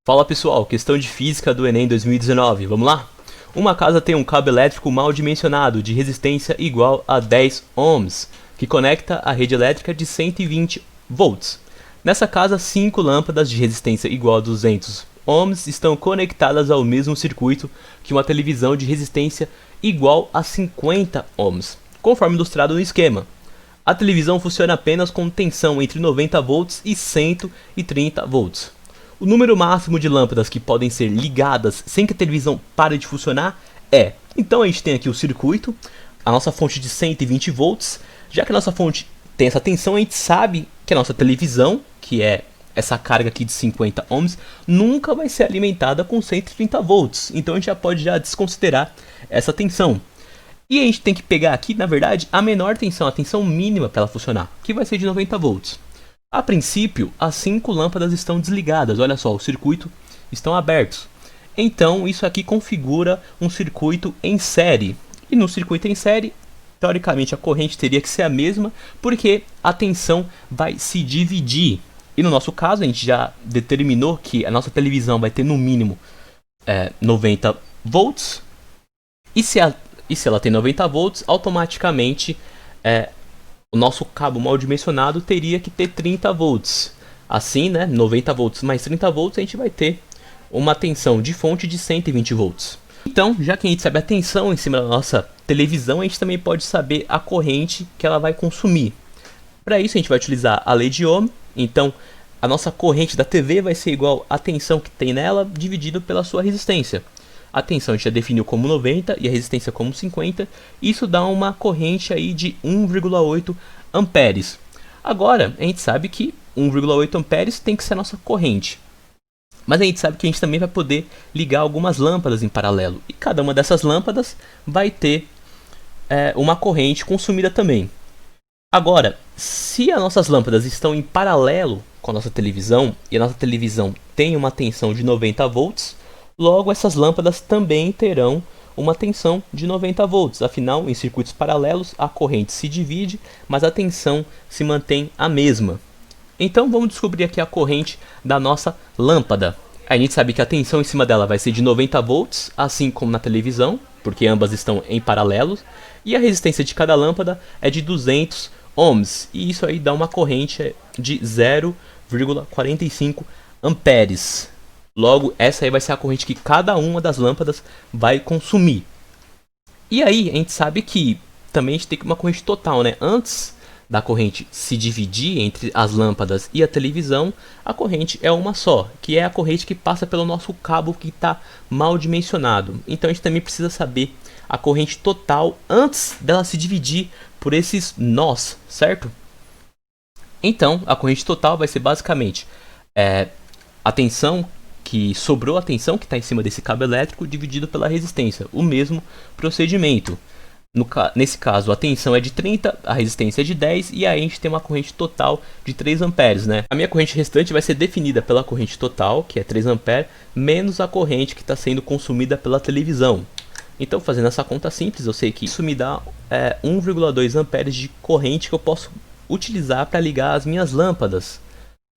Fala pessoal, questão de física do Enem 2019, vamos lá? Uma casa tem um cabo elétrico mal dimensionado de resistência igual a 10 ohms, que conecta a rede elétrica de 120 volts. Nessa casa, 5 lâmpadas de resistência igual a 200 ohms estão conectadas ao mesmo circuito que uma televisão de resistência igual a 50 ohms, conforme ilustrado no esquema. A televisão funciona apenas com tensão entre 90 volts e 130 volts. O número máximo de lâmpadas que podem ser ligadas sem que a televisão pare de funcionar é... Então a gente tem aqui o circuito, a nossa fonte de 120 volts. Já que a nossa fonte tem essa tensão, a gente sabe que a nossa televisão, que é essa carga aqui de 50 ohms, nunca vai ser alimentada com 130 volts. Então a gente já pode desconsiderar essa tensão. E a gente tem que pegar aqui, na verdade, a menor tensão, a tensão mínima para ela funcionar, que vai ser de 90 volts. A princípio, as 5 lâmpadas estão desligadas, olha só, o circuito estão abertos. Então, isso aqui configura um circuito em série. E no circuito em série, teoricamente a corrente teria que ser a mesma, porque a tensão vai se dividir. E no nosso caso, a gente já determinou que a nossa televisão vai ter no mínimo 90 volts. E se ela tem 90 volts, automaticamente o nosso cabo mal dimensionado teria que ter 30 volts. Assim, 90 volts mais 30 volts, a gente vai ter uma tensão de fonte de 120 volts. Então, já que a gente sabe a tensão em cima da nossa televisão, a gente também pode saber a corrente que ela vai consumir. Para isso, a gente vai utilizar a lei de Ohm. Então, a nossa corrente da TV vai ser igual à tensão que tem nela, dividido pela sua resistência. A tensão a gente já definiu como 90 e a resistência como 50. Isso dá uma corrente aí de 1,8 amperes. Agora, a gente sabe que 1,8 amperes tem que ser a nossa corrente. Mas a gente sabe que a gente também vai poder ligar algumas lâmpadas em paralelo. E cada uma dessas lâmpadas vai ter uma corrente consumida também. Agora, se as nossas lâmpadas estão em paralelo com a nossa televisão e a nossa televisão tem uma tensão de 90 volts, logo essas lâmpadas também terão uma tensão de 90 volts. Afinal, em circuitos paralelos, a corrente se divide, mas a tensão se mantém a mesma. Então vamos descobrir aqui a corrente da nossa lâmpada. A gente sabe que a tensão em cima dela vai ser de 90 volts, assim como na televisão, porque ambas estão em paralelo. E a resistência de cada lâmpada é de 200 ohms. E isso aí dá uma corrente de 0,45 amperes. Logo, essa aí vai ser a corrente que cada uma das lâmpadas vai consumir. E aí, a gente sabe que também a gente tem uma corrente total, Antes da corrente se dividir entre as lâmpadas e a televisão, a corrente é uma só, que é a corrente que passa pelo nosso cabo que está mal dimensionado. Então a gente também precisa saber a corrente total antes dela se dividir por esses nós, certo? Então, a corrente total vai ser basicamente a tensão que sobrou, a tensão que está em cima desse cabo elétrico dividido pela resistência, o mesmo procedimento. Nesse caso, a tensão é de 30, a resistência é de 10 e aí a gente tem uma corrente total de 3 amperes, A minha corrente restante vai ser definida pela corrente total, que é 3 amperes, menos a corrente que está sendo consumida pela televisão. Então, fazendo essa conta simples, eu sei que isso me dá 1,2 amperes de corrente que eu posso utilizar para ligar as minhas lâmpadas.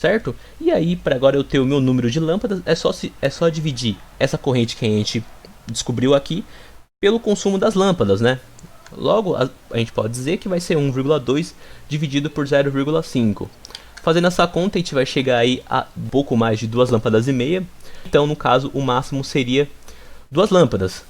Certo? E aí, para agora eu ter o meu número de lâmpadas, é só dividir essa corrente que a gente descobriu aqui pelo consumo das lâmpadas, Logo, a gente pode dizer que vai ser 1,2 dividido por 0,5. Fazendo essa conta, a gente vai chegar aí a pouco mais de 2 lâmpadas e meia. Então, no caso, o máximo seria 2 lâmpadas.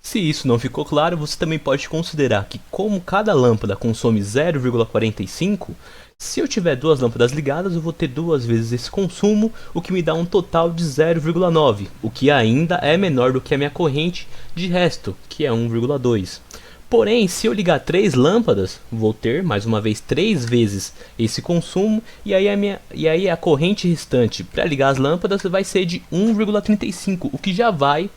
Se isso não ficou claro, você também pode considerar que como cada lâmpada consome 0,45, se eu tiver 2 lâmpadas ligadas, eu vou ter 2 vezes esse consumo, o que me dá um total de 0,9, o que ainda é menor do que a minha corrente de resto, que é 1,2. Porém, se eu ligar 3 lâmpadas, vou ter, mais uma vez, 3 vezes esse consumo, e aí a corrente restante para ligar as lâmpadas vai ser de 1,35, o que já vai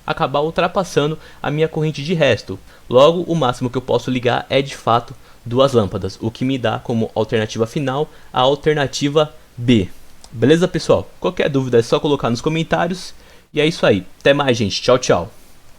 acabar ultrapassando a minha corrente de resto. Logo, o máximo que eu posso ligar é de fato 2 lâmpadas, o que me dá como alternativa final a alternativa B. Beleza, pessoal? Qualquer dúvida é só colocar nos comentários. E é isso aí. Até mais, gente. Tchau, tchau.